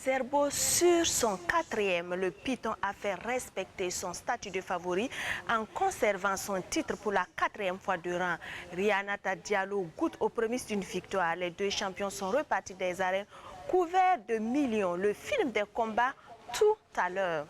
Zerbo sur son 4e. Le Python a fait respecter son statut de favori en conservant son titre pour la 4e fois de rang. Rianata Diallo goûte aux prémices d'une victoire. Les deux champions sont repartis des arènes couverts de millions. Le film des combats tout à l'heure.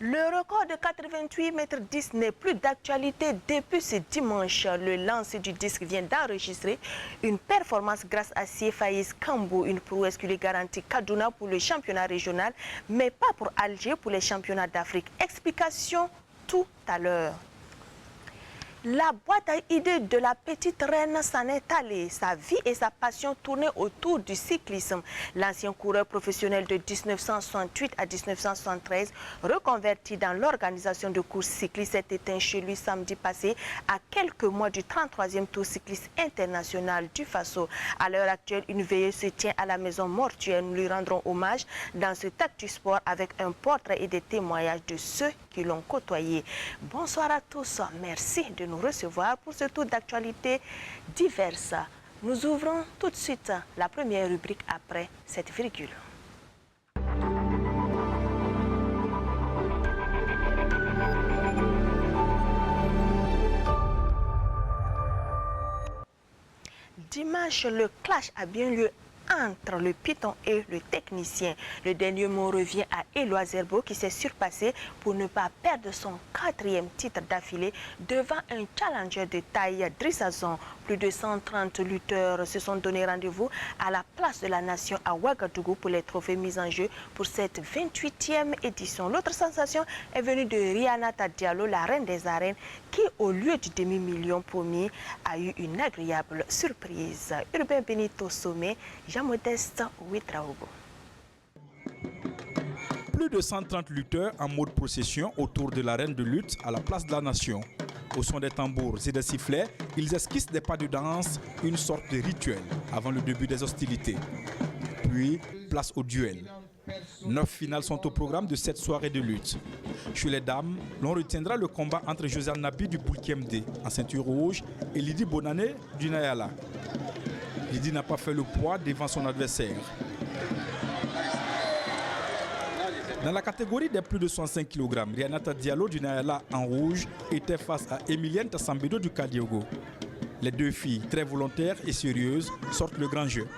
Le record de 88,10 m n'est plus d'actualité depuis ce dimanche. Le lancer du disque vient d'enregistrer une performance grâce à Siefaïs Kambo, une prouesse qui lui garantit Kaduna pour le championnat régional, mais pas pour Alger pour les championnats d'Afrique. Explication tout à l'heure. La boîte à idées de la petite reine s'en est allée. Sa vie et sa passion tournaient autour du cyclisme. L'ancien coureur professionnel de 1968 à 1973, reconverti dans l'organisation de courses cyclistes, s'est éteint chez lui samedi passé à quelques mois du 33e Tour cycliste international du Faso. À l'heure actuelle, une veillée se tient à la maison mortuaire. Nous lui rendrons hommage dans cet acte du sport avec un portrait et des témoignages de ceux qui l'ont côtoyé. Bonsoir à tous. Merci de nous recevoir pour ce tour d'actualité diverses. Nous ouvrons tout de suite la première rubrique après cette virgule. Dimanche, le clash a bien lieu entre le Python et le technicien. Le dernier mot revient à Eloi Zerbo qui s'est surpassé pour ne pas perdre son 4e titre d'affilée devant un challenger de taille, Drissazon. Plus de 130 lutteurs se sont donné rendez-vous à la place de la nation à Ouagadougou pour les trophées mis en jeu pour cette 28e édition. L'autre sensation est venue de Rianata Diallo, la reine des arènes, qui au lieu du demi-million promis a eu une agréable surprise. Urbain Benito Sommet, Jean-Modeste Ouitraogo. Plus de 130 lutteurs en mode procession autour de l'arène de lutte à la place de la nation. Au son des tambours et des sifflets, ils esquissent des pas de danse, une sorte de rituel avant le début des hostilités. Puis, place au duel. 9 finales sont au programme de cette soirée de lutte. Chez les dames, l'on retiendra le combat entre Josiane Nabi du Boulkemde en ceinture rouge et Lydie Bonané du Nayala. Lydie n'a pas fait le poids devant son adversaire. Dans la catégorie des plus de 65 kg, Rianata Diallo du Nayala en rouge était face à Emilienne Tassambedo du Kadiogo. Les deux filles, très volontaires et sérieuses, sortent le grand jeu.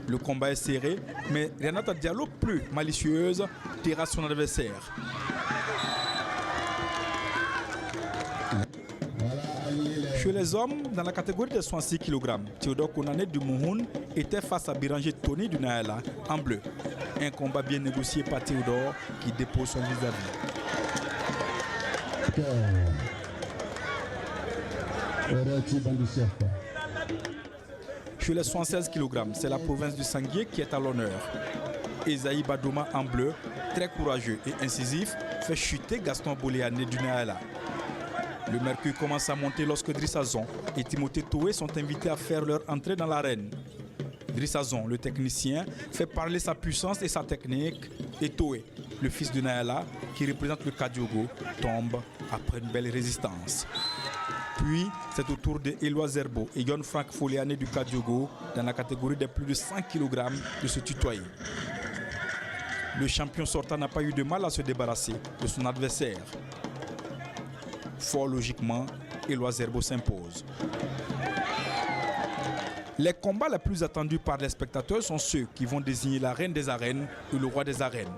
Le combat est serré, mais Rianata Diallo, plus malicieuse, terrasse son adversaire. Chez les hommes, dans la catégorie des 66 kg, Théodore Konané du Mouhoun était face à Biranger Tony du Nayala en bleu. Un combat bien négocié par Théodore qui dépose son vis-à-vis. Chez les 76 kg, c'est la province du Sanguier qui est à l'honneur. Esaïe Badouma en bleu, très courageux et incisif, fait chuter Gaston Boléané du Nayala. Le mercure commence à monter lorsque Drissazon et Timothée Toué sont invités à faire leur entrée dans l'arène. Drissazon, le technicien, fait parler sa puissance et sa technique, et Toué, le fils de Nayala, qui représente le Kadiogo, tombe après une belle résistance. Puis, c'est au tour de Eloi Zerbo et Yon Frank Foliané du Kadiogo, dans la catégorie des plus de 100 kg, de se tutoyer. Le champion sortant n'a pas eu de mal à se débarrasser de son adversaire. Fort logiquement, Eloi Zerbo s'impose. Les combats les plus attendus par les spectateurs sont ceux qui vont désigner la reine des arènes et le roi des arènes.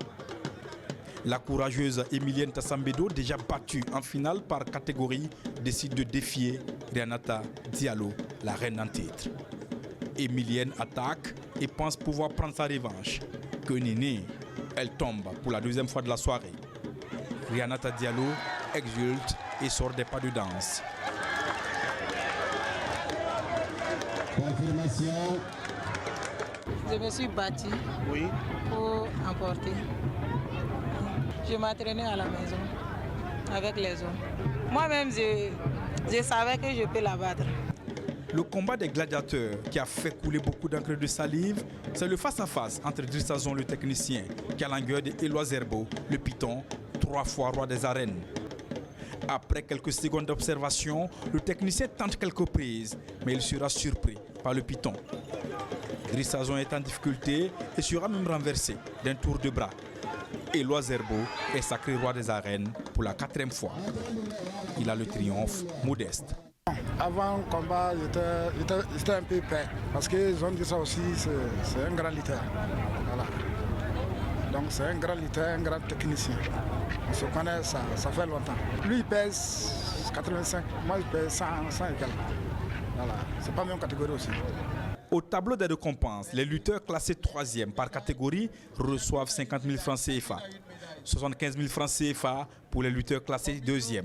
La courageuse Emilienne Tassambedo, déjà battue en finale par catégorie, décide de défier Rianata Diallo, la reine en titre. Emilienne attaque et pense pouvoir prendre sa revanche. Que nenni, elle tombe pour la 2e fois de la soirée. Rianata Diallo exulte et sort des pas de danse. Confirmation. Je me suis battue pour emporter. Je m'entraînais à la maison avec les hommes. Moi-même, je savais que je peux la battre. Le combat des gladiateurs qui a fait couler beaucoup d'encre de salive, c'est le face-à-face entre Drissazon le technicien, qui a langueur de Eloi Zerbo, le Python, 3 fois roi des arènes. Après quelques secondes d'observation, le technicien tente quelques prises, mais il sera surpris par le Python. Drissazon est en difficulté et sera même renversé d'un tour de bras. Éloi Zerbo est sacré roi des arènes pour la 4e fois. Il a le triomphe modeste. Avant le combat, j'étais un peu peur parce qu'ils ont dit ça aussi, c'est un grand lutteur. Voilà. Donc c'est un grand lutteur, un grand technicien. On se connaît, ça fait longtemps. Lui il pèse 85, moi je pèse 100 et quelques. Voilà. C'est pas la même catégorie aussi. Au tableau des récompenses, les lutteurs classés 3e par catégorie reçoivent 50 000 francs CFA. 75 000 francs CFA pour les lutteurs classés 2e.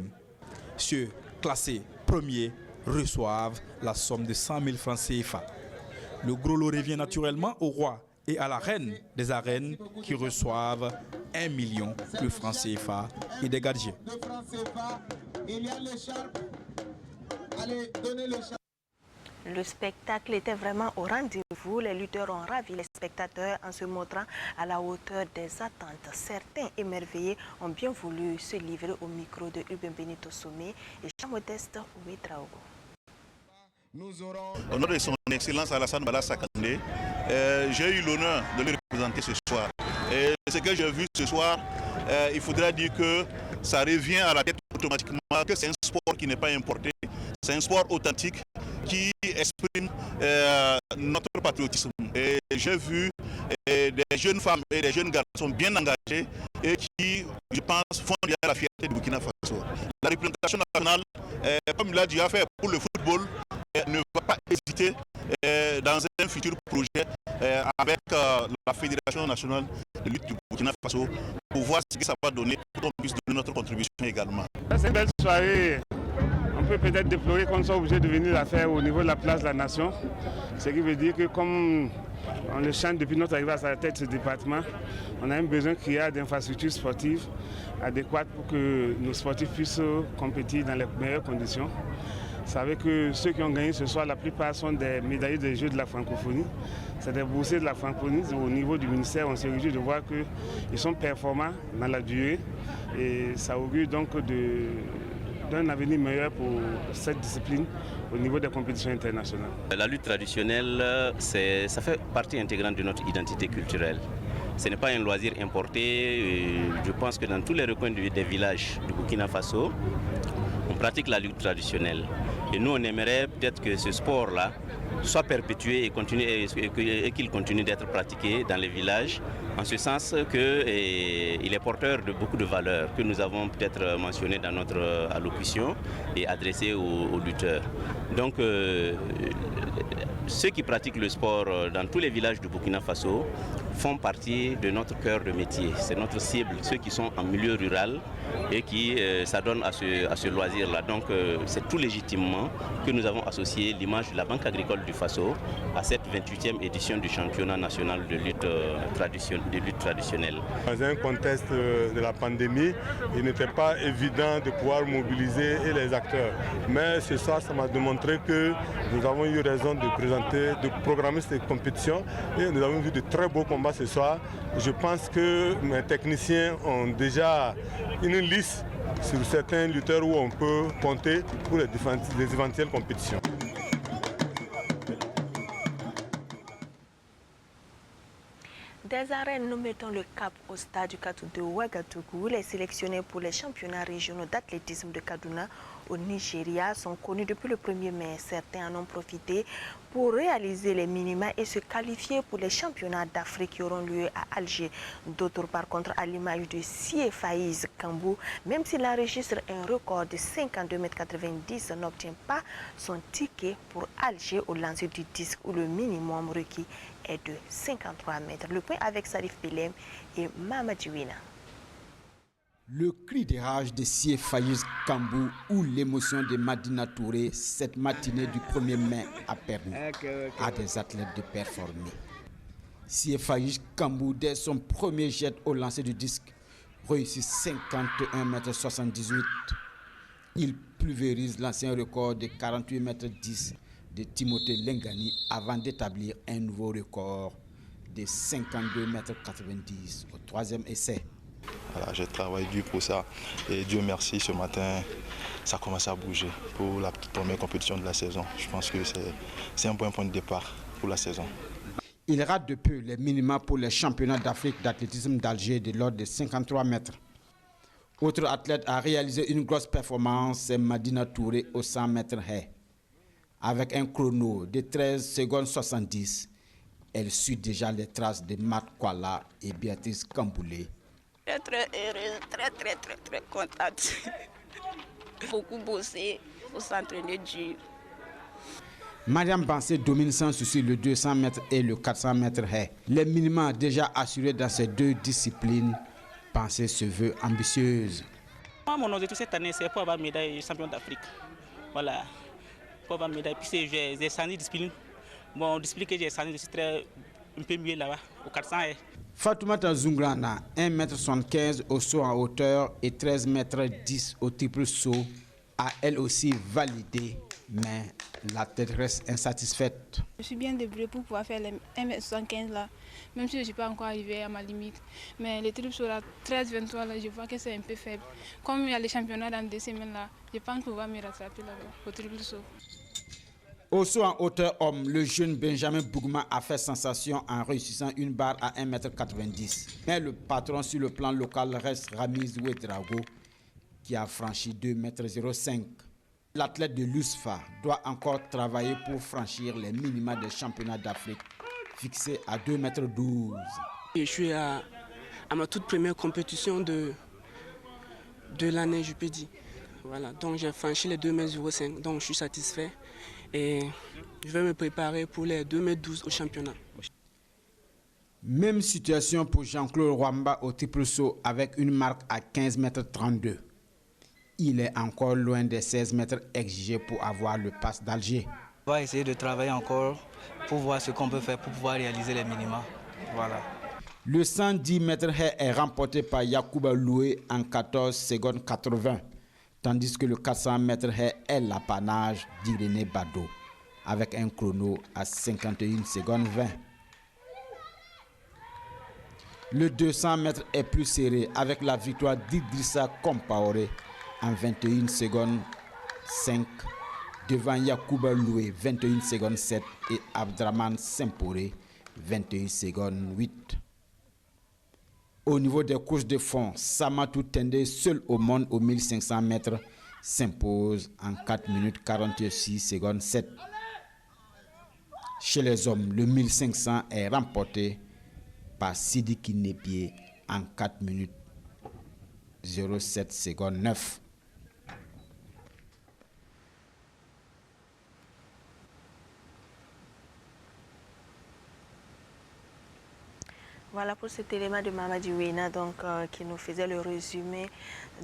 Ceux classés 1er reçoivent la somme de 100 000 francs CFA. Le gros lot revient naturellement au roi et à la reine des arènes qui reçoivent 1 million de francs CFA et des gadgets. Le spectacle était vraiment au rendez-vous. Les lutteurs ont ravi les spectateurs en se montrant à la hauteur des attentes. Certains émerveillés ont bien voulu se livrer au micro de Ubin Benito Somé et Jean-Modeste Ouedraogo. Au nom de son Excellence Alassane Bala Sakandé, j'ai eu l'honneur de le représenter ce soir. Et ce que j'ai vu ce soir, il faudra dire que ça revient à la tête automatiquement que c'est un sport qui n'est pas importé, c'est un sport authentique qui exprime notre patriotisme. Et j'ai vu des jeunes femmes et des jeunes garçons bien engagés et qui, je pense, font déjà la fierté du Burkina Faso. La représentation nationale, comme il a déjà fait pour le football, ne va pas hésiter dans un futur projet avec la Fédération nationale de lutte du Burkina Faso pour voir ce que ça va donner pour qu'on puisse donner notre contribution également. C'est une belle soirée. On peut peut-être déplorer qu'on soit obligé de venir la faire au niveau de la place de la Nation. Ce qui veut dire que comme on le chante depuis notre arrivée à la tête de ce département, on a un besoin qu'il y ait d'infrastructures sportives adéquates pour que nos sportifs puissent compétir dans les meilleures conditions. Vous savez que ceux qui ont gagné ce soir, la plupart sont des médaillés des Jeux de la francophonie. C'est des boursiers de la francophonie. Au niveau du ministère, on se réjouit de voir qu'ils sont performants dans la durée. Et ça augure donc d'un avenir meilleur pour cette discipline au niveau des compétitions internationales. La lutte traditionnelle, ça fait partie intégrante de notre identité culturelle. Ce n'est pas un loisir importé. Je pense que dans tous les recoins des villages du Burkina Faso, on pratique la lutte traditionnelle. Et nous, on aimerait peut-être que ce sport-là soit perpétué et qu'il continue d'être pratiqué dans les villages, en ce sens qu'il est porteur de beaucoup de valeurs que nous avons peut-être mentionnées dans notre allocution et adressées aux lutteurs. Donc, ceux qui pratiquent le sport dans tous les villages du Burkina Faso font partie de notre cœur de métier. C'est notre cible, ceux qui sont en milieu rural et qui s'adonnent à ce loisir-là. Donc c'est tout légitimement que nous avons associé l'image de la Banque agricole du Faso à cette 28e édition du championnat national de lutte traditionnelle. Dans un contexte de la pandémie, il n'était pas évident de pouvoir mobiliser les acteurs. Mais ce soir, ça m'a démontré que nous avons eu raison de programmer cette compétition et nous avons vu de très beaux combats ce soir. Je pense que mes techniciens ont déjà une liste sur certains lutteurs où on peut compter pour les éventuelles compétitions. Des arènes, nous mettons le cap au stade du Katou de Ouagadougou. Les sélectionnés pour les championnats régionaux d'athlétisme de Kaduna au Nigeria sont connus depuis le 1er mai. Certains en ont profité pour réaliser les minima et se qualifier pour les championnats d'Afrique qui auront lieu à Alger. D'autres, par contre, à l'image de Sie Faiz Kambou, même s'il enregistre un record de 52,90 m, n'obtient pas son ticket pour Alger au lancer du disque où le minimum requis est de 53 mètres. Le point avec Sarif Belem et Mamadouina. Le cri de rage de Sie Faiz Kambou ou l'émotion de Madina Touré cette matinée du 1er mai a permis à des athlètes de performer. Sie Faiz Kambou, dès son premier jet au lancer du disque, réussit 51,78 m. Il pulvérise l'ancien record de 48,10 m de Timothée Lengani avant d'établir un nouveau record de 52,90 m au troisième essai. Voilà, j'ai travaillé dur pour ça et Dieu merci, ce matin, ça commence à bouger pour la première compétition de la saison. Je pense que c'est un bon point de départ. pour la saison. Il rate de peu les minima pour les championnats d'Afrique d'athlétisme d'Alger de l'ordre de 53 mètres. Autre athlète a réalisé une grosse performance, c'est Madina Touré au 100 mètres haies. Avec un chrono de 13 secondes 70, elle suit déjà les traces de Mat Kuala et Béatrice Kamboulé. Très heureuse, très contente. Beaucoup bossé, il faut s'entraîner dur. Mariam Bansé domine sans souci le 200 mètres et le 400 mètres haies. Les minima déjà assurés dans ces deux disciplines, Bansé se veut ambitieuse. Moi, mon objectif cette année, c'est pour avoir une médaille champion d'Afrique. Voilà, pour avoir une médaille. Puis j'ai 100 disciplines. Bon, discipline que j'ai 100, je suis un peu mieux là-bas, au 400 haies. Fatoumata Zungrana, 1,75 m au saut en hauteur et 13,10 m au triple saut, a elle aussi validé, mais la tête reste insatisfaite. Je suis bien débrouillée pour pouvoir faire les 1,75 m là, même si je ne suis pas encore arrivée à ma limite. Mais les triple saut là, 13,23 là, je vois que c'est un peu faible. Comme il y a les championnats dans 2 semaines là, je pense pouvoir me rattraper là-bas, au triple saut. Au saut en hauteur homme, le jeune Benjamin Bougma a fait sensation en réussissant une barre à 1,90 m. Mais le patron sur le plan local reste Ramiz Ouedrago, qui a franchi 2,05 m. L'athlète de l'USFA doit encore travailler pour franchir les minima des championnats d'Afrique, fixés à 2,12 m. Je suis à ma toute première compétition de l'année, je peux dire. Voilà, donc j'ai franchi les 2,05 m, donc je suis satisfait. Et je vais me préparer pour les 2012 au championnat. Même situation pour Jean-Claude Rwamba au triple saut avec une marque à 15,32 m. Il est encore loin des 16 mètres exigés pour avoir le pass d'Alger. On va essayer de travailler encore pour voir ce qu'on peut faire pour pouvoir réaliser les minima. Voilà. Le 110 mètres haies est remporté par Yacouba Loué en 14 secondes 80. Tandis que le 400 mètres haies est l'apanage d'Irénée Bado, avec un chrono à 51 secondes 20. Le 200 mètres est plus serré avec la victoire d'Idrissa Compaoré en 21 secondes 5 devant Yacouba Loué 21 secondes 7 et Abdraman Semporé 21 secondes 8. Au niveau des courses de fond, Samatou Tendé, seul au monde aux 1500 mètres, s'impose en 4 minutes 46 secondes 7. Chez les hommes, le 1500 est remporté par Sidiki Nepié en 4 minutes 07 secondes 9. Voilà pour cet élément de Mamadi Ouena qui nous faisait le résumé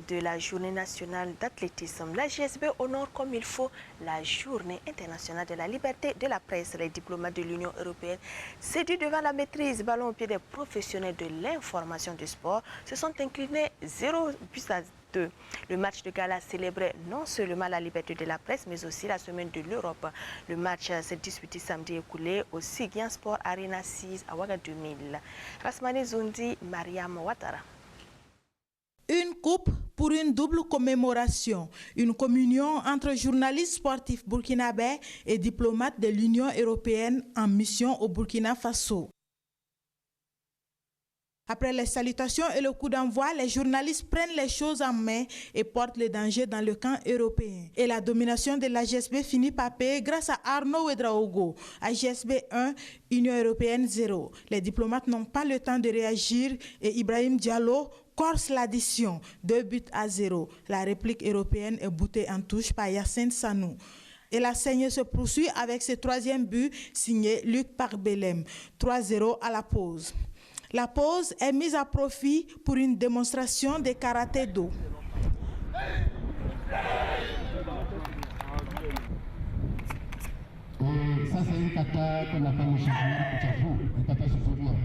de la journée nationale d'athlétisme. La GSB honore comme il faut la journée internationale de la liberté de la presse. Les diplomates de l'Union européenne, séduits devant la maîtrise ballon au pied des professionnels de l'information du sport, se sont inclinés 0 but à 2. Le match de gala célébrait non seulement la liberté de la presse, mais aussi la semaine de l'Europe. Le match s'est disputé samedi écoulé au Sigian Sport Arena 6 à Ouaga 2000. Rasmane Zundi, Mariam Ouattara. Une coupe pour une double commémoration, une communion entre journalistes sportifs burkinabés et diplomates de l'Union européenne en mission au Burkina Faso. Après les salutations et le coup d'envoi, les journalistes prennent les choses en main et portent le danger dans le camp européen. Et la domination de la GSB finit par payer grâce à Arnaud Ouedraogo. À GSB 1, Union européenne 0. Les diplomates n'ont pas le temps de réagir et Ibrahim Diallo corse l'addition, 2 buts à 0. La réplique européenne est boutée en touche par Yacine Sanou. Et la saignée se poursuit avec ce 3e but signé Luc Parbelem, 3-0 à la pause. La pause est mise à profit pour une démonstration de karaté do. Ça, c'est une kata qu'on appelle le championnat de Tchafou, une kata supérieure.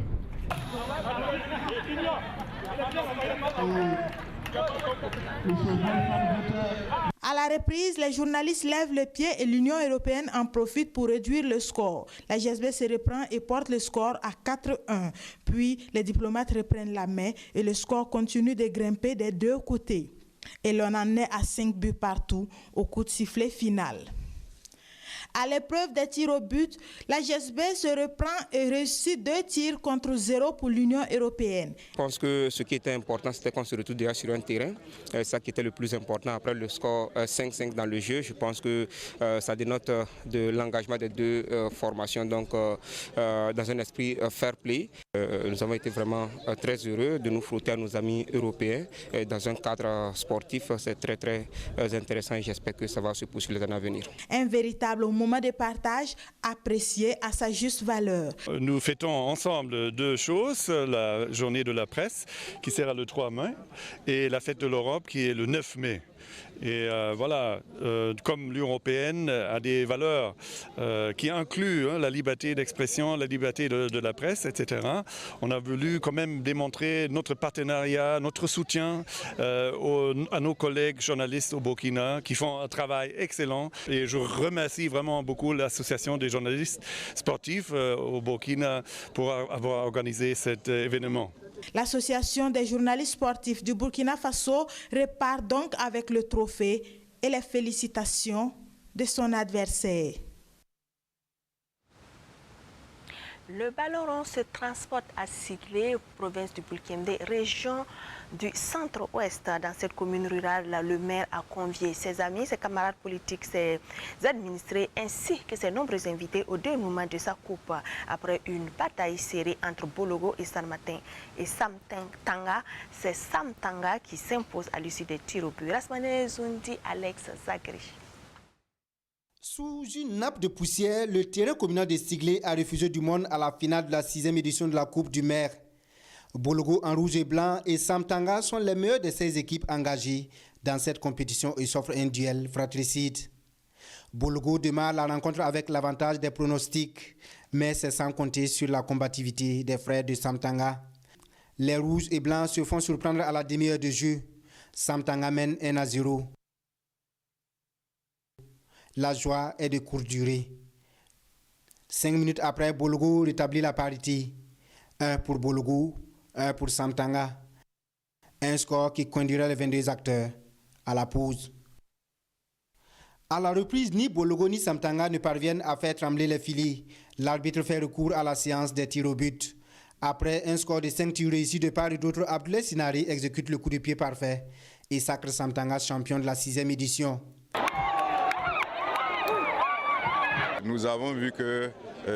À la reprise, les journalistes lèvent le pied et l'Union européenne en profite pour réduire le score. La GSB se reprend et porte le score à 4-1. Puis, les diplomates reprennent la main et le score continue de grimper des deux côtés. Et l'on en est à 5 buts partout au coup de sifflet final. À l'épreuve des tirs au but, la GSB se reprend et réussit 2 tirs contre 0 pour l'Union européenne. Je pense que ce qui était important, c'était qu'on se retrouve déjà sur un terrain. C'est ça qui était le plus important. Après le score 5-5 dans le jeu, je pense que ça dénote de l'engagement des deux formations. Donc dans un esprit fair play, nous avons été vraiment très heureux de nous frotter à nos amis européens. Dans un cadre sportif, c'est très intéressant et j'espère que ça va se poursuivre les années à venir. Un véritable moment de partage apprécié à sa juste valeur. Nous fêtons ensemble 2 choses, la journée de la presse qui sera le 3 mai et la fête de l'Europe qui est le 9 mai. Et voilà, comme l'Union européenne a des valeurs qui incluent la liberté d'expression, la liberté de la presse, etc., on a voulu quand même démontrer notre partenariat, notre soutien à nos collègues journalistes au Burkina qui font un travail excellent. Et je remercie vraiment beaucoup l'association des journalistes sportifs au Burkina pour avoir organisé cet événement. L'association des journalistes sportifs du Burkina Faso repart donc avec le trophée et les félicitations de son adversaire. Le ballon rond se transporte à Siglé, province du Bulkende, région du centre-ouest. Dans cette commune rurale, le maire a convié ses amis, ses camarades politiques, ses administrés ainsi que ses nombreux invités au dénouement de sa coupe après une bataille serrée entre Bologo et Sam Tanga. C'est Sam Tanga qui s'impose à l'issue des tirs au but. Rasmane Zundi, Alex Zagri. Sous une nappe de poussière, le terrain communal de Siglé a refusé du monde à la finale de la 6e édition de la Coupe du Maire. Bologo en rouge et blanc et Sam Tanga sont les meilleurs de 16 équipes engagées dans cette compétition et s'offrent un duel fratricide. Bologo démarre la rencontre avec l'avantage des pronostics, mais c'est sans compter sur la combativité des frères de Sam Tanga. Les rouges et blancs se font surprendre à la demi-heure de jeu. Sam Tanga mène 1-0. La joie est de courte durée. 5 minutes après, Bologo rétablit la parité. 1 pour Bologo, 1 pour Sam Tanga. Un score qui conduira les 22 acteurs à la pause. À la reprise, ni Bologo ni Sam Tanga ne parviennent à faire trembler les filets. L'arbitre fait recours à la séance des tirs au but. Après un score de 5 tirs réussis de part et d'autre, Abdoulaye Sinari exécute le coup de pied parfait et sacre Sam Tanga champion de la 6e édition. Nous avons vu que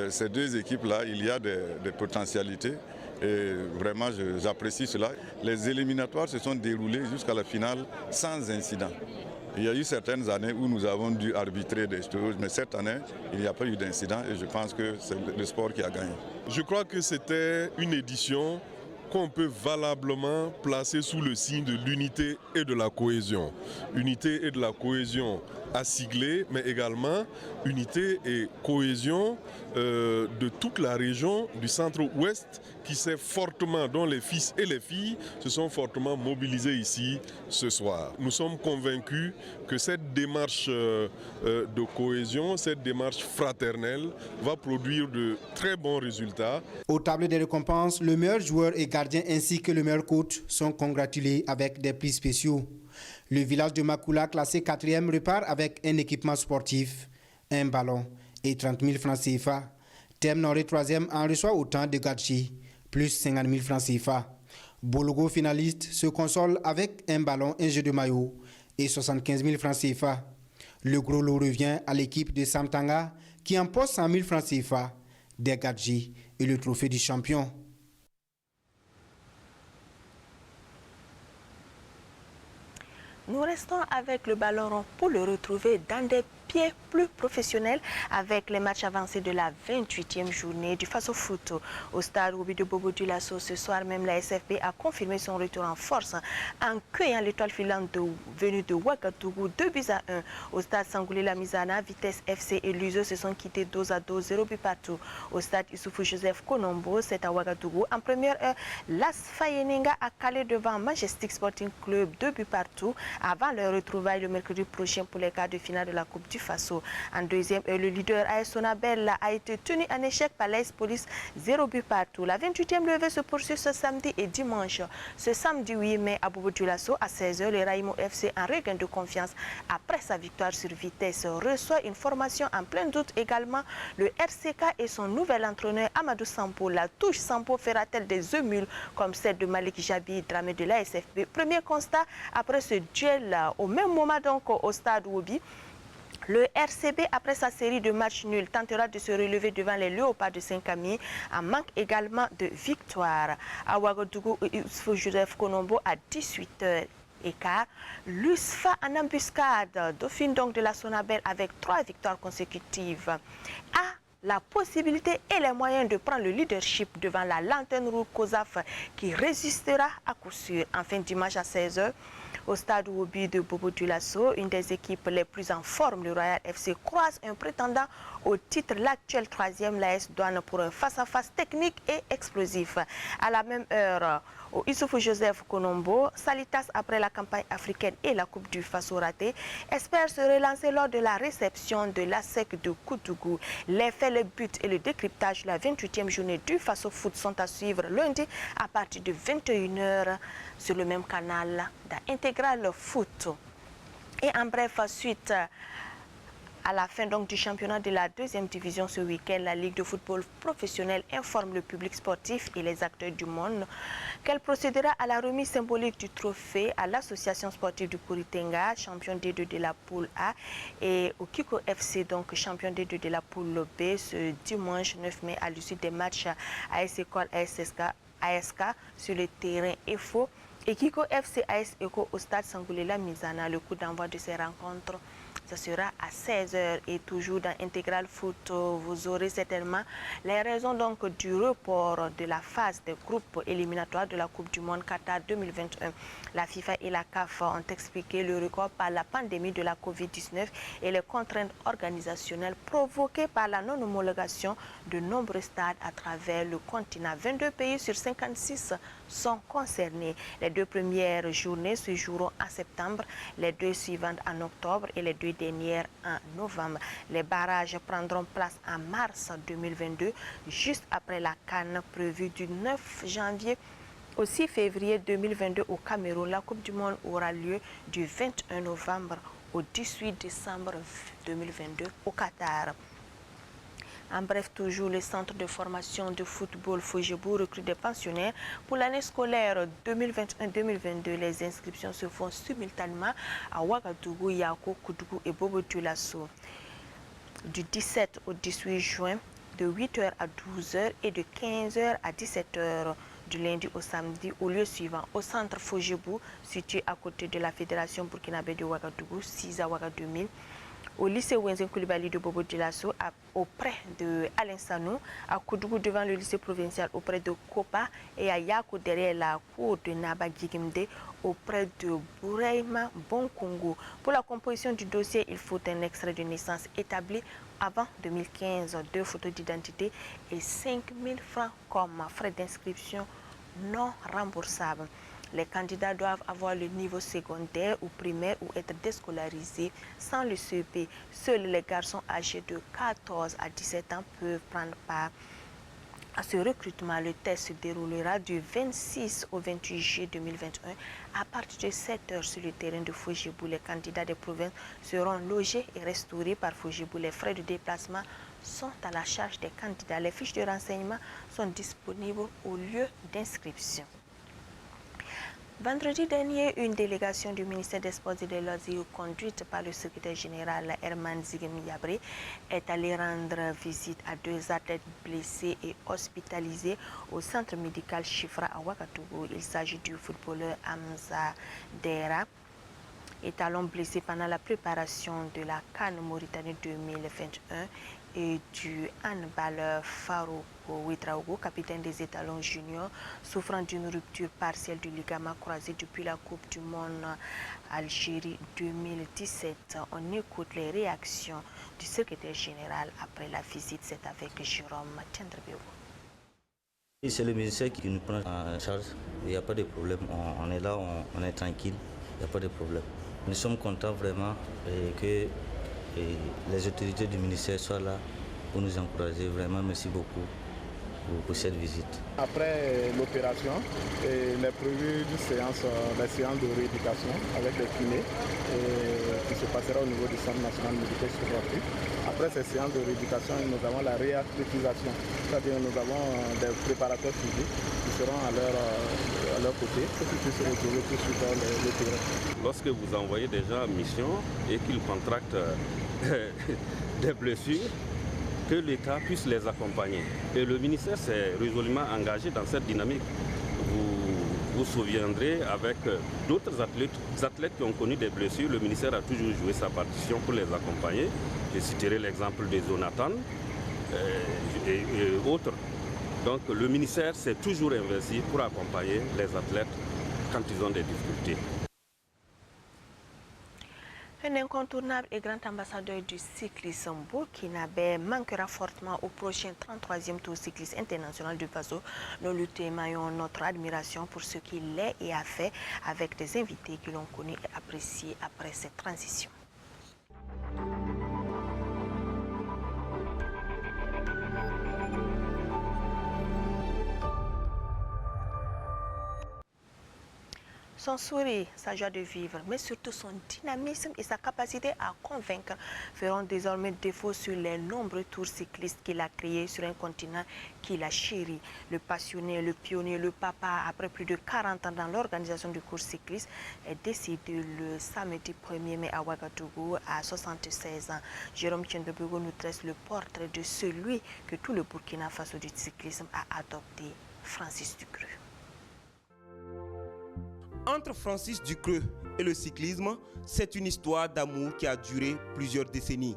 ces 2 équipes-là, il y a des potentialités et vraiment j'apprécie cela. Les éliminatoires se sont déroulés jusqu'à la finale sans incident. Il y a eu certaines années où nous avons dû arbitrer des choses, mais cette année, il n'y a pas eu d'incident et je pense que c'est le sport qui a gagné. Je crois que c'était une édition qu'on peut valablement placer sous le signe de l'unité et de la cohésion. Unité et de la cohésion à Siglé, mais également unité et cohésion de toute la région du centre-ouest qui s'est fortement, dont les fils et les filles se sont fortement mobilisés ici ce soir. Nous sommes convaincus que cette démarche de cohésion, cette démarche fraternelle va produire de très bons résultats. Au tableau des récompenses, le meilleur joueur et gardien ainsi que le meilleur coach sont congratulés avec des prix spéciaux. Le village de Makula, classé 4e, repart avec un équipement sportif, un ballon et 30 000 francs CFA. Thème Noré, 3e, en reçoit autant de gadgets, plus 50 000 francs CFA. Bologo, finaliste, se console avec un ballon, un jeu de maillot et 75 000 francs CFA. Le gros lot revient à l'équipe de Sam Tanga qui emporte 100 000 francs CFA, des gadgets et le trophée du champion. Nous restons avec le ballon rond pour le retrouver dans des pieds plus professionnels avec les matchs avancés de la 28e journée du Faso Foot. Au stade Ruby de Bobo Dioulasso, ce soir même, la SFB a confirmé son retour en force en cueillant l'étoile filante venue de Ouagadougou 2-1. Au stade Sangoulé Lamizana, Vitesse FC et Luso se sont quittés 2-2, 0 but partout. Au stade Issoufou Joseph Konombo, c'est à Ouagadougou. En première heure, Las Fayenenga a calé devant Majestic Sporting Club 2 buts partout avant leur retrouvaille le mercredi prochain pour les quarts de finale de la Coupe du du Faso. En deuxième, le leader AS Sonabel a été tenu en échec par l'AS Police, 0 but partout. La 28e levée se poursuit ce samedi et dimanche. Ce samedi 8 mai à Bobo Dioulasso à 16h, le Raimo FC, en regain de confiance après sa victoire sur Vitesse, reçoit une formation en plein doute également. Le RCK et son nouvel entraîneur Amadou Sampo. La touche Sampo fera-t-elle des émules comme celle de Malik Jabi, dramé de l'ASFB? Premier constat après ce duel au même moment donc au stade Wobi. Le RCB, après sa série de matchs nuls, tentera de se relever devant les Léopards de Saint-Camille en manque également de victoire. À Ouagadougou, Joseph Konombo à 18h. Écart. L'USFA en embuscade, dauphine donc de la Sonabel avec 3 victoires consécutives, a la possibilité et les moyens de prendre le leadership devant la lanterne rouge COSAF qui résistera à coup sûr. Enfin, dimanche à 16h, au stade Wobi de Bobo Dioulasso, une des équipes les plus en forme, le Royal FC, croise un prétendant au titre, l'actuel 3e, l'AS Douane, pour un face-à-face technique et explosif. À la même heure, au Issoufou Joseph Konombo, Salitas, après la campagne africaine et la Coupe du Faso ratée, espère se relancer lors de la réception de l'ASEC de Koutougou. Les faits, les buts et le décryptage de la 28e journée du Faso Foot sont à suivre lundi à partir de 21h sur le même canal d'Intégral Foot. Et en bref, suite à la fin donc du championnat de la 2e division ce week-end, la Ligue de football professionnel informe le public sportif et les acteurs du monde qu'elle procédera à la remise symbolique du trophée à l'association sportive du Kouritenga, champion D2 de la poule A, et au Kiko FC, donc champion D2 de la poule B, ce dimanche 9 mai à l'issue des matchs AS École ASK sur le terrain EFO et Kiko FC AS Eco au stade Sangoulé-La Misana. Le coup d'envoi de ces rencontres, ce sera à 16h et toujours dans Intégral Foot, vous aurez certainement les raisons donc du report de la phase des groupes éliminatoires de la Coupe du Monde Qatar 2021. La FIFA et la CAF ont expliqué le record par la pandémie de la Covid-19 et les contraintes organisationnelles provoquées par la non-homologation de nombreux stades à travers le continent. 22 pays sur 56 sont concernés. Les 2 premières journées se joueront en septembre, les 2 suivantes en octobre et les 2 dernières en novembre. Les barrages prendront place en mars 2022, juste après la CAN prévue du 9 janvier au 6 février 2022 au Cameroun. La Coupe du Monde aura lieu du 21 novembre au 18 décembre 2022 au Qatar. En bref, toujours le centre de formation de football Fojebou recrute des pensionnaires pour l'année scolaire 2021-2022. Les inscriptions se font simultanément à Ouagadougou, Yako, Koudougou et Bobo Dioulasso. Du 17 au 18 juin, de 8h à 12h et de 15h à 17h. Du lundi au samedi, au lieu suivant, au centre Fojebou, situé à côté de la Fédération burkinabé de Ouagadougou, 6 à Ouagadougou. Au lycée Wenzen Koulibaly de Bobo Dioulasso, auprès de Alain Sanou, à Koudougou devant le lycée provincial auprès de Kopa et à Yako derrière la cour de Naba Gigimde auprès de Bouraïma Bonkongo. Pour la composition du dossier, il faut un extrait de naissance établi avant 2015, 2 photos d'identité et 5 000 francs comme frais d'inscription non remboursables. Les candidats doivent avoir le niveau secondaire ou primaire ou être déscolarisés sans le CEP. Seuls les garçons âgés de 14 à 17 ans peuvent prendre part à ce recrutement. Le test se déroulera du 26 au 28 juillet 2021 à partir de 7h sur le terrain de Fojebou. Les candidats des provinces seront logés et restaurés par Fojebou. Les frais de déplacement sont à la charge des candidats. Les fiches de renseignement sont disponibles au lieu d'inscription. Vendredi dernier, une délégation du ministère des Sports et des Loisirs conduite par le secrétaire général Herman Zigem Yabré est allée rendre visite à 2 athlètes blessés et hospitalisés au centre médical Chifra à Ouagadougou. Il s'agit du footballeur Hamza Dera, étalon blessé pendant la préparation de la CAN Mauritanie 2021, et du handballeur Farouk Ouedraogo, capitaine des étalons juniors, souffrant d'une rupture partielle du ligament croisé depuis la Coupe du Monde Algérie 2017. On écoute les réactions du secrétaire général après la visite. C'est avec Jérôme Tiendrebeo. C'est le ministère qui nous prend en charge. Il n'y a pas de problème. On est là, on est tranquille. Il n'y a pas de problème. Nous sommes contents vraiment que et les autorités du ministère soient là pour nous encourager. Vraiment, merci beaucoup pour cette visite. Après l'opération, il est prévu des séances de rééducation avec les kinés qui se passera au niveau du Centre national médical sportif. Après ces séances de rééducation, nous avons la réathlétisation, c'est-à-dire nous avons des préparateurs physiques qui seront à leur côté pour qu'ils puissent retrouver tout sur le terrain. Lorsque vous envoyez des gens en mission et qu'ils contractent des blessures, que l'État puisse les accompagner. Et le ministère s'est résolument engagé dans cette dynamique. Vous vous souviendrez, avec d'autres athlètes qui ont connu des blessures, le ministère a toujours joué sa partition pour les accompagner. Je citerai l'exemple de Jonathan et autres. Donc le ministère s'est toujours investi pour accompagner les athlètes quand ils ont des difficultés. Un incontournable et grand ambassadeur du cyclisme burkinabé manquera fortement au prochain 33e Tour cycliste international du Faso. Nous lui témoignons notre admiration pour ce qu'il est et a fait avec des invités que l'on connaît et apprécie après cette transition. Son sourire, sa joie de vivre, mais surtout son dynamisme et sa capacité à convaincre feront désormais défaut sur les nombreux tours cyclistes qu'il a créés sur un continent qu'il a chéri. Le passionné, le pionnier, le papa, après plus de 40 ans dans l'organisation du cours cycliste, est décédé le samedi 1er mai à Ouagadougou à 76 ans. Jérôme Tchendebego nous dresse le portrait de celui que tout le Burkina Faso du cyclisme a adopté, Francis Ducreux. Entre Francis Ducreux et le cyclisme, c'est une histoire d'amour qui a duré plusieurs décennies.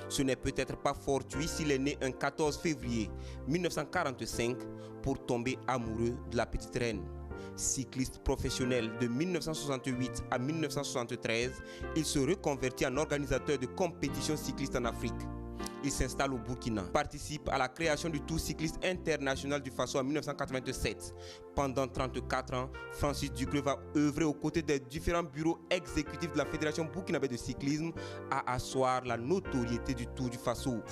Ce n'est peut-être pas fortuit s'il est né un 14 février 1945 pour tomber amoureux de la petite reine. Cycliste professionnel de 1968 à 1973, il se reconvertit en organisateur de compétitions cyclistes en Afrique. Il s'installe au Burkina, participe à la création du Tour cycliste international du Faso en 1987. Pendant 34 ans, Francis Ducreux va œuvrer aux côtés des différents bureaux exécutifs de la Fédération burkinabé de cyclisme à asseoir la notoriété du Tour du Faso.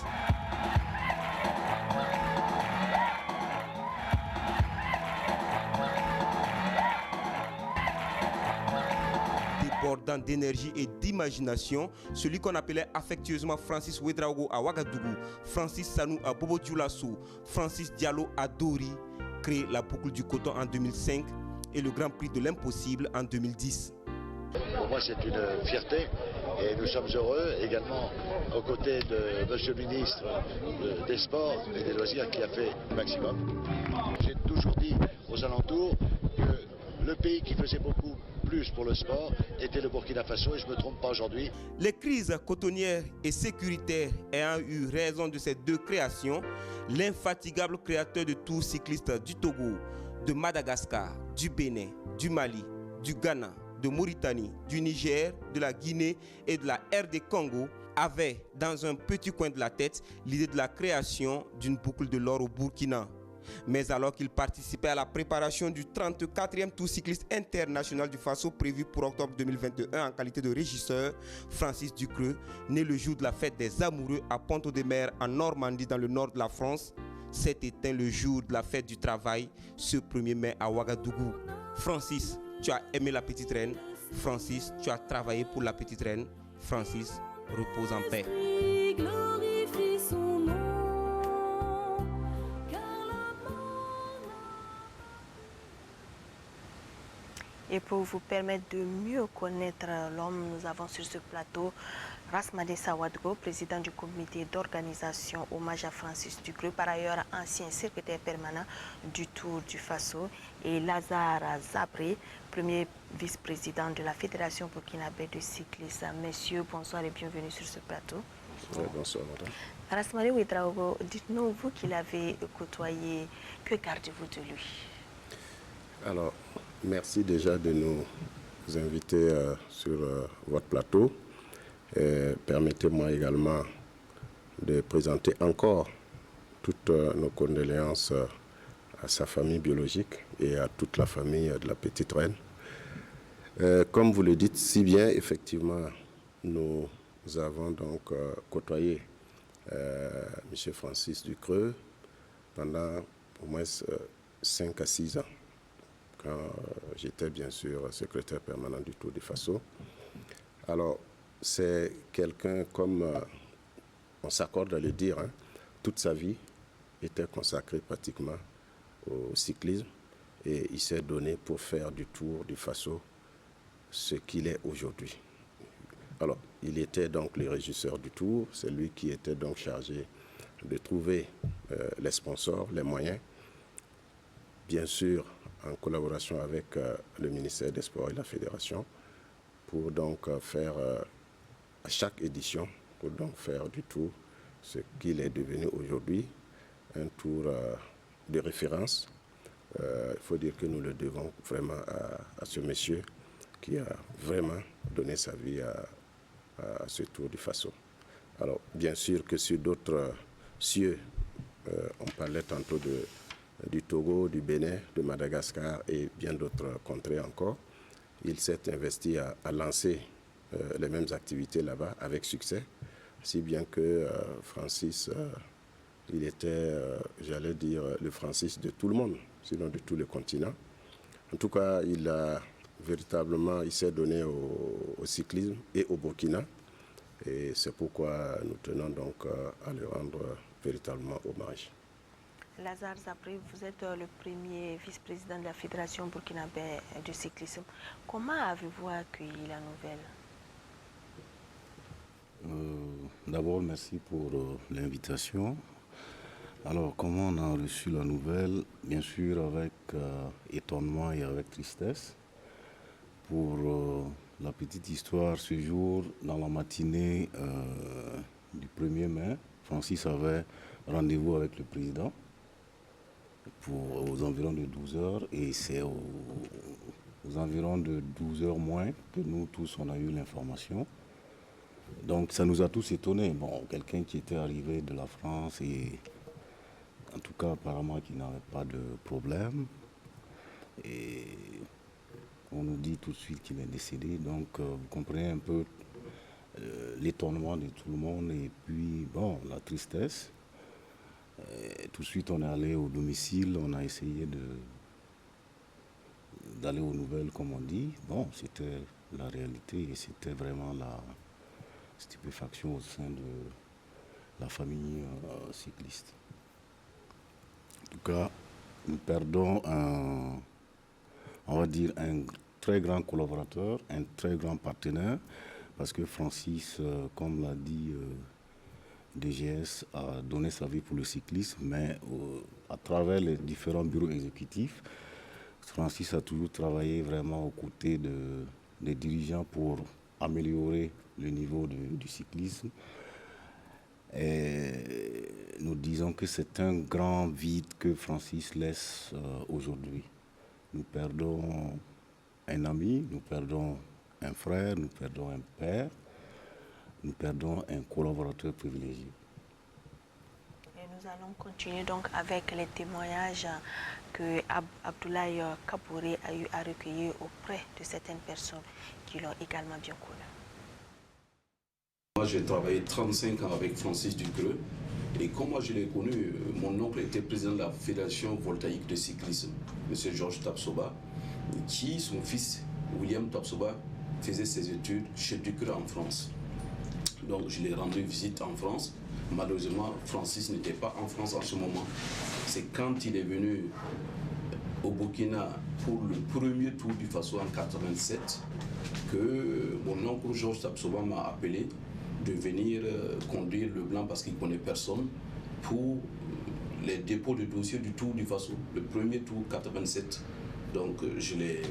Débordant d'énergie et d'imagination, celui qu'on appelait affectueusement Francis Ouedraogo à Ouagadougou, Francis Sanou à Bobo Dioulasso, Francis Diallo à Dori, crée la boucle du coton en 2005 et le Grand Prix de l'impossible en 2010. Pour moi, c'est une fierté et nous sommes heureux également aux côtés de Monsieur le ministre des Sports et des Loisirs qui a fait le maximum. J'ai toujours dit aux alentours que le pays qui faisait beaucoup plus pour le sport était le Burkina Faso et je ne me trompe pas aujourd'hui. Les crises cotonnières et sécuritaires ayant eu raison de ces deux créations, l'infatigable créateur de tours cyclistes du Togo, de Madagascar, du Bénin, du Mali, du Ghana, de Mauritanie, du Niger, de la Guinée et de la RD Congo avait dans un petit coin de la tête l'idée de la création d'une boucle de l'or au Burkina. Mais alors qu'il participait à la préparation du 34e Tour cycliste international du Faso prévu pour octobre 2021 en qualité de régisseur, Francis Ducreux, né le jour de la fête des amoureux à Pont-de-Mer en Normandie dans le nord de la France, s'est éteint le jour de la fête du travail ce 1er mai à Ouagadougou. Francis, tu as aimé la petite reine. Francis, tu as travaillé pour la petite reine. Francis, repose en paix. Et pour vous permettre de mieux connaître l'homme, nous avons sur ce plateau Rasmade Sawadgo, président du comité d'organisation hommage à Francis Ducreux, par ailleurs ancien secrétaire permanent du Tour du Faso, et Lazare Zabré, premier vice-président de la Fédération burkinabé de cyclisme. Messieurs, bonsoir et bienvenue sur ce plateau. Bonsoir, madame. Rasmade Ouedraogo, dites-nous, vous qui l'avez côtoyé, que gardez-vous de lui? Alors, merci déjà de nous inviter sur votre plateau. Permettez-moi également de présenter encore toutes nos condoléances à sa famille biologique et à toute la famille de la petite reine. Comme vous le dites si bien, effectivement, nous nous avons donc côtoyé M. Francis Ducreux pendant au moins 5 à 6 ans, quand j'étais bien sûr secrétaire permanent du Tour du Faso. Alors, c'est quelqu'un, comme on s'accorde à le dire, hein, toute sa vie était consacrée pratiquement au cyclisme et il s'est donné pour faire du Tour du Faso ce qu'il est aujourd'hui. Alors, il était donc le régisseur du Tour, c'est lui qui était donc chargé de trouver les sponsors, les moyens, bien sûr en collaboration avec le ministère des Sports et la Fédération, pour donc faire à chaque édition, pour donc faire du Tour ce qu'il est devenu aujourd'hui, un Tour de référence. Il faut dire que nous le devons vraiment à ce monsieur qui a vraiment donné sa vie à ce Tour du Faso. Alors, bien sûr que sur d'autres cieux, on parlait tantôt du Togo, du Bénin, de Madagascar et bien d'autres contrées encore. Il s'est investi à lancer les mêmes activités là-bas avec succès, si bien que Francis, il était, j'allais dire, le Francis de tout le monde, sinon de tout le continent. En tout cas, il s'est donné au cyclisme et au Burkina. Et c'est pourquoi nous tenons donc à lui rendre véritablement hommage. Lazare Zabré, vous êtes le premier vice-président de la Fédération burkinabé du cyclisme. Comment avez-vous accueilli la nouvelle? D'abord, merci pour l'invitation. Alors, comment on a reçu la nouvelle? Bien sûr, avec étonnement et avec tristesse. Pour la petite histoire, ce jour, dans la matinée du 1er mai, Francis avait rendez-vous avec le président aux environs de 12h, et c'est aux environs de 12h moins que nous tous on a eu l'information. Donc ça nous a tous étonnés. Bon, quelqu'un qui était arrivé de la France et en tout cas apparemment qui n'avait pas de problème, et on nous dit tout de suite qu'il est décédé. Donc vous comprenez un peu l'étonnement de tout le monde et puis bon, la tristesse. Et tout de suite on est allé au domicile, on a essayé d'aller aux nouvelles comme on dit. Bon, c'était la réalité et c'était vraiment la stupéfaction au sein de la famille cycliste. En tout cas, nous perdons on va dire un très grand collaborateur, un très grand partenaire, parce que Francis, comme l'a dit DGS, a donné sa vie pour le cyclisme, mais à travers les différents bureaux exécutifs, Francis a toujours travaillé vraiment aux côtés des dirigeants pour améliorer le niveau du cyclisme. Et nous disons que c'est un grand vide que Francis laisse aujourd'hui. Nous perdons un ami, nous perdons un frère, nous perdons un père, nous perdons un collaborateur privilégié. Et nous allons continuer donc avec les témoignages que Abdoulaye Kabouré a eu à recueillir auprès de certaines personnes qui l'ont également bien connu. Moi, j'ai travaillé 35 ans avec Francis Ducreux. Et comme moi je l'ai connu, mon oncle était président de la Fédération voltaïque de cyclisme, M. Georges Tapsoba, qui, son fils, William Tapsoba, faisait ses études chez Ducreux en France. Donc je l'ai rendu visite en France. Malheureusement, Francis n'était pas en France en ce moment. C'est quand il est venu au Burkina pour le premier Tour du Faso en 1987 que mon oncle Georges Tapsoba m'a appelé de venir conduire le blanc parce qu'il ne connaît personne pour les dépôts de dossiers du Tour du Faso, le premier Tour 87. Donc je l'ai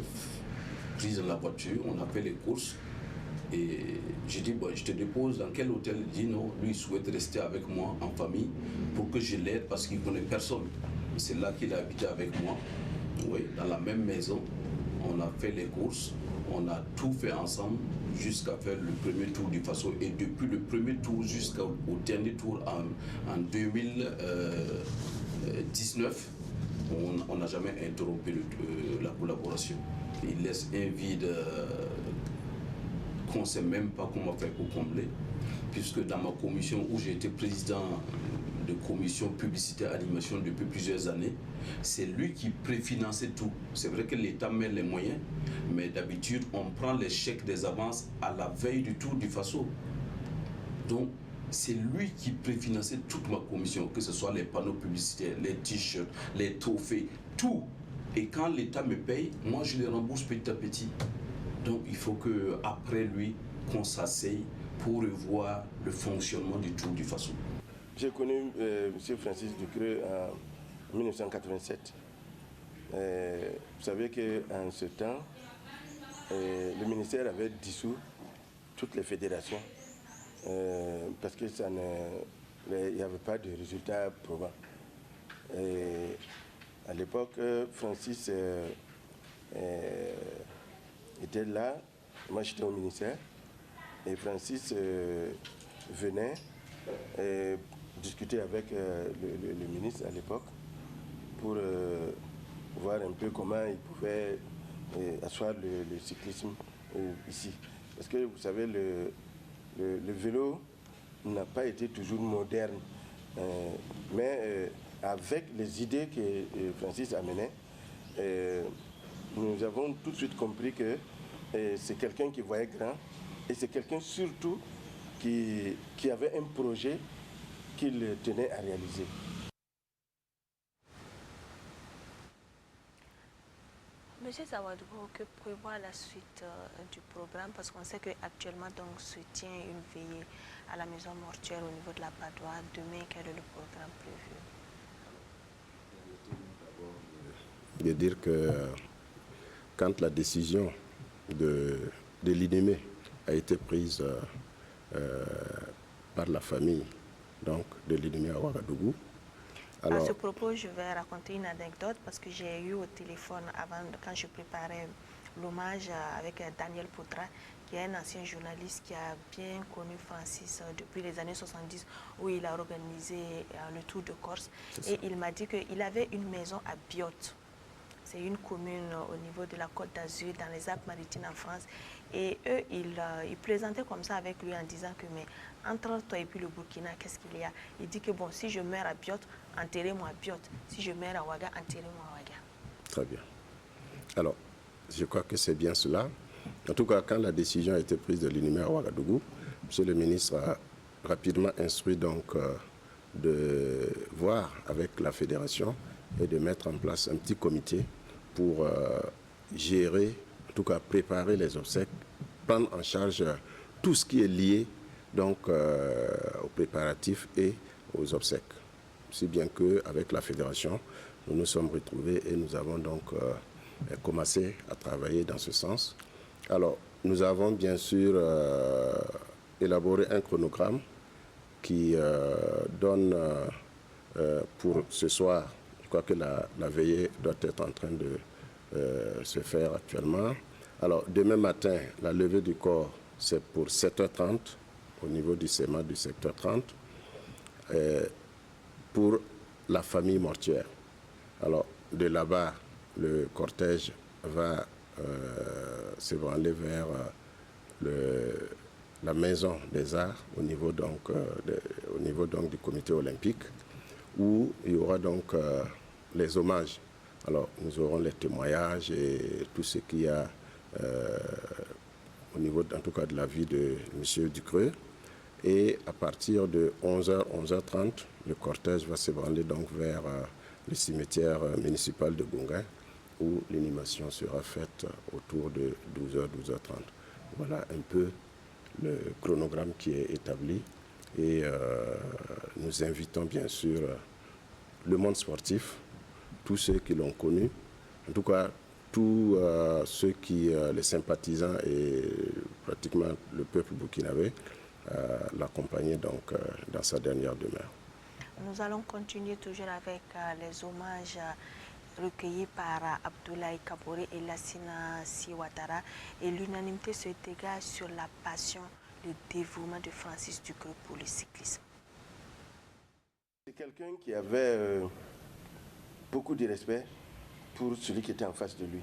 pris dans la voiture, on a fait les courses et j'ai dit bon, je te dépose dans quel hôtel? Il dit non, lui il souhaite rester avec moi en famille pour que je l'aide parce qu'il ne connaît personne. C'est là qu'il a habité avec moi, oui, dans la même maison. On a fait les courses, on a tout fait ensemble jusqu'à faire le premier Tour du Faso. Et depuis le premier tour jusqu'au dernier tour en 2019, on n'a jamais interrompu la collaboration. Il laisse un vide qu'on ne sait même pas comment faire pour combler. puisque dans ma commission où j'ai été président de commission publicité animation depuis plusieurs années, c'est lui qui préfinançait tout. C'est vrai que l'État met les moyens, mais d'habitude on prend les chèques des avances à la veille du Tour du Faso. Donc c'est lui qui préfinançait toute ma commission, que ce soit les panneaux publicitaires, les t-shirts, les trophées, tout. Et quand l'État me paye, moi je les rembourse petit à petit. Donc il faut qu'après lui, qu'on s'asseye pour revoir le fonctionnement du Tour du Faso. J'ai connu M. Francis Ducreux en 1987. Vous savez qu'en ce temps, le ministère avait dissous toutes les fédérations parce qu'il n'y avait pas de résultats probants. À l'époque, Francis était là, moi j'étais au ministère, et Francis venait discuter avec le ministre à l'époque pour voir un peu comment il pouvait asseoir le cyclisme ici. Parce que vous savez, le vélo n'a pas été toujours moderne, mais avec les idées que Francis amenait, nous avons tout de suite compris que c'est quelqu'un qui voyait grand et c'est quelqu'un surtout qui avait un projet qu'il tenait à réaliser. Monsieur Zawadougo, que prévoit la suite du programme? Parce qu'on sait qu'actuellement se tient une veillée à la maison mortuaire au niveau de la Padoie. Demain, quel est le programme prévu? De dire que quand la décision de l'INEME a été prise par la famille donc, de l'INEME à Ouagadougou. Alors, à ce propos, je vais raconter une anecdote parce que j'ai eu au téléphone quand je préparais l'hommage avec Daniel Poutra, qui est un ancien journaliste qui a bien connu Francis depuis les années 70 où il a organisé le Tour de Corse. Et il m'a dit qu'il avait une maison à Biote. C'est une commune au niveau de la Côte d'Azur, dans les Alpes-Maritimes en France. Et eux, ils plaisantaient comme ça avec lui en disant que, mais entre toi et puis le Burkina, qu'est-ce qu'il y a? Il dit que, bon, si je meurs à Biote, enterrez-moi à Biote. Si je meurs à Ouaga, enterrez-moi à Ouaga. Très bien. Alors, je crois que c'est bien cela. En tout cas, quand la décision a été prise de l'INEME à Ouagadougou, M. le ministre a rapidement instruit donc de voir avec la fédération et de mettre en place un petit comité pour gérer, en tout cas préparer les obsèques, prendre en charge tout ce qui est lié donc aux préparatifs et aux obsèques. Si bien qu'avec la fédération, nous nous sommes retrouvés et nous avons donc commencé à travailler dans ce sens. Alors, nous avons bien sûr élaboré un chronogramme qui donne pour ce soir, je crois que la veillée doit être en train de se faire actuellement. Alors, demain matin, la levée du corps, c'est pour 7h30, au niveau du SEMA du secteur 30, pour la famille mortuaire. Alors, de là-bas, le cortège va se branler vers la maison des arts au niveau donc du comité olympique, où il y aura donc les hommages. Alors, nous aurons les témoignages et tout ce qu'il y a au niveau, en tout cas, de la vie de M. Ducreux. Et à partir de 11h, 11h30, le cortège va se branler donc vers le cimetière municipal de Gunga, où l'animation sera faite autour de 12h, 12h30. Voilà un peu le chronogramme qui est établi. Et nous invitons bien sûr le monde sportif, tous ceux qui l'ont connu, en tout cas tous ceux qui, les sympathisants et pratiquement le peuple burkinabé, l'accompagner donc dans sa dernière demeure. Nous allons continuer toujours avec les hommages recueillis par Abdoulaye Kaboré et Lassina Siwatara, et l'unanimité se dégage sur la passion, le dévouement de Francis Ducreux pour le cyclisme. C'est quelqu'un qui avait beaucoup de respect pour celui qui était en face de lui.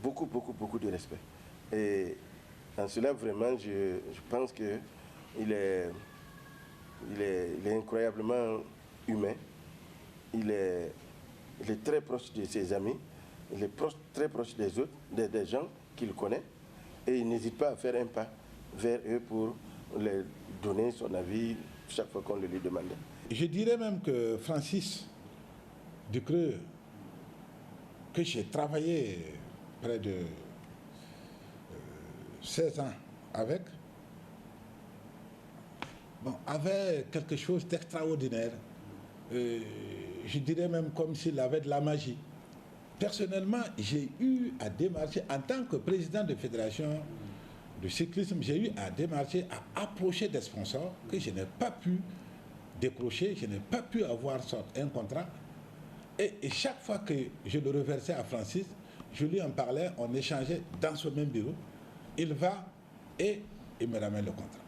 Beaucoup de respect. Et en cela, vraiment, je pense que il est incroyablement humain. Il est très proche de ses amis. Il est très proche des autres, des gens qu'il connaît. Et il n'hésite pas à faire un pas vers eux pour leur donner son avis chaque fois qu'on le lui demandait. Je dirais même que Francis Ducreux, que j'ai travaillé près de 16 ans avec, avait quelque chose d'extraordinaire. Je dirais même comme s'il avait de la magie. Personnellement, j'ai eu à démarcher, en tant que président de fédération de cyclisme, j'ai eu à démarcher, à approcher des sponsors que je n'ai pas pu décrocher, je n'ai pas pu avoir un contrat. Et chaque fois que je le reversais à Francis, je lui en parlais, on échangeait dans ce même bureau. Il va et il me ramène le contrat.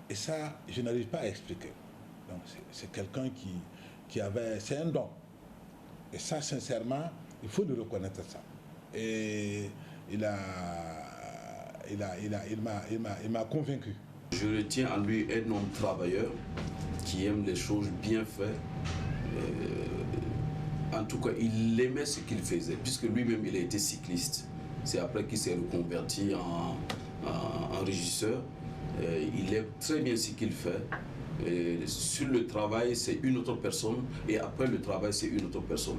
Et ça, je n'arrive pas à expliquer. Donc c'est quelqu'un qui avait... C'est un don. Et ça, sincèrement, il faut lui reconnaître ça. Et il m'a convaincu. Je retiens en lui un homme travailleur qui aime les choses bien faites. En tout cas, il aimait ce qu'il faisait, puisque lui-même, il a été cycliste. C'est après qu'il s'est reconverti en régisseur. Il aime très bien ce qu'il fait. Sur le travail, c'est une autre personne, et après le travail, c'est une autre personne.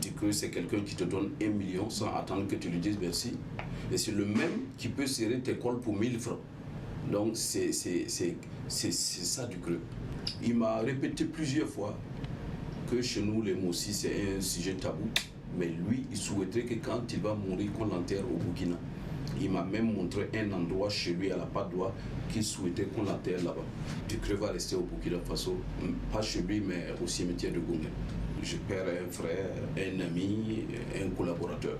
Tu que c'est quelqu'un qui te donne 1 million sans attendre que tu lui dises merci. Et c'est le même qui peut serrer tes cols pour 1000 francs. Donc c'est ça Ducreux. Il m'a répété plusieurs fois que chez nous, les Mossi, c'est un sujet tabou. Mais lui, il souhaiterait que quand il va mourir, qu'on l'enterre au Burkina. Il m'a même montré un endroit chez lui à la Padoue qu'il souhaitait qu'on l'enterre là-bas. Ducreux va rester au Burkina Faso, pas chez lui, mais au cimetière de Gongé. Je perds un frère, un ami, un collaborateur.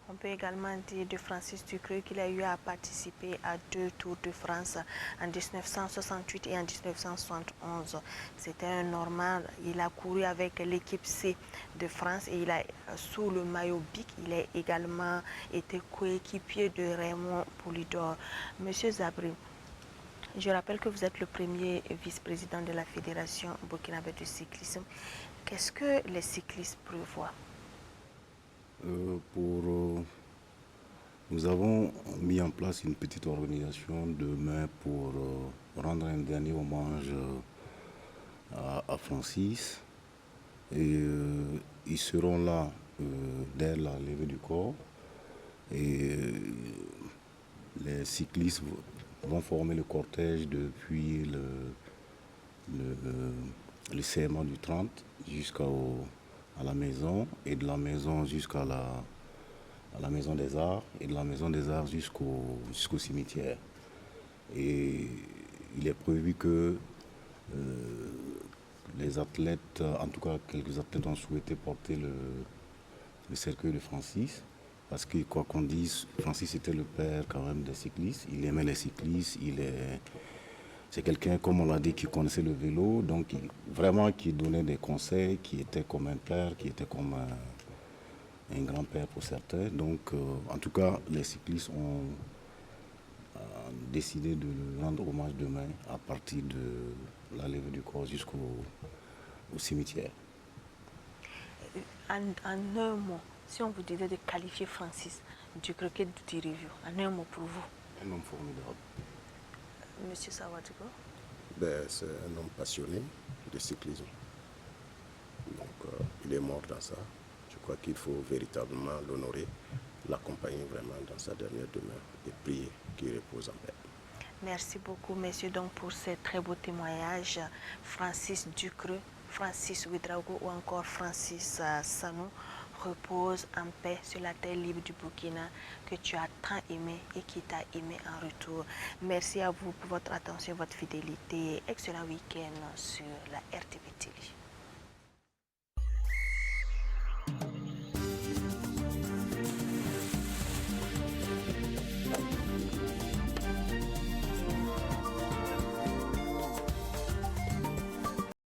On peut également dire de Francis Ducreux qu'il a eu à participer à 2 Tours de France en 1968 et en 1971. C'était un Normand. Il a couru avec l'équipe C de France et il a, sous le maillot BIC, il a également été coéquipier de Raymond Poulidor. Monsieur Zabri, je rappelle que vous êtes le premier vice-président de la Fédération burkinabé de cyclisme. Qu'est-ce que les cyclistes prévoient? Nous avons mis en place une petite organisation demain pour rendre un dernier hommage à Francis. Et ils seront là dès la levée du corps. Et les cyclistes vont former le cortège depuis le CMA du 30 jusqu'à la maison, et de la maison jusqu'à la maison des arts, et de la maison des arts jusqu'au cimetière. Et il est prévu que les athlètes, en tout cas quelques athlètes ont souhaité porter le cercueil de Francis, parce que quoi qu'on dise, Francis était le père quand même des cyclistes. Il aimait les cyclistes, c'est quelqu'un, comme on l'a dit, qui connaissait le vélo, donc vraiment qui donnait des conseils, qui était comme un père, qui était comme un grand-père pour certains. Donc, en tout cas, les cyclistes ont décidé de le rendre hommage demain à partir de la levée du corps jusqu'au cimetière. En un mot, si on vous disait de qualifier Francis Ducreux, que diriez-vous? En un mot pour vous? Un homme formidable. Monsieur Sawadiko? C'est un homme passionné de cyclisme. Donc, il est mort dans ça. Je crois qu'il faut véritablement l'honorer, l'accompagner vraiment dans sa dernière demeure et prier qu'il repose en paix. Merci beaucoup, messieurs, donc, pour ces très beaux témoignages. Francis Ducreux, Francis Ouédraogo ou encore Francis Sanou, repose en paix sur la terre libre du Burkina que tu as tant aimé et qui t'a aimé en retour. Merci à vous pour votre attention, votre fidélité. Excellent week-end sur la RTP TV.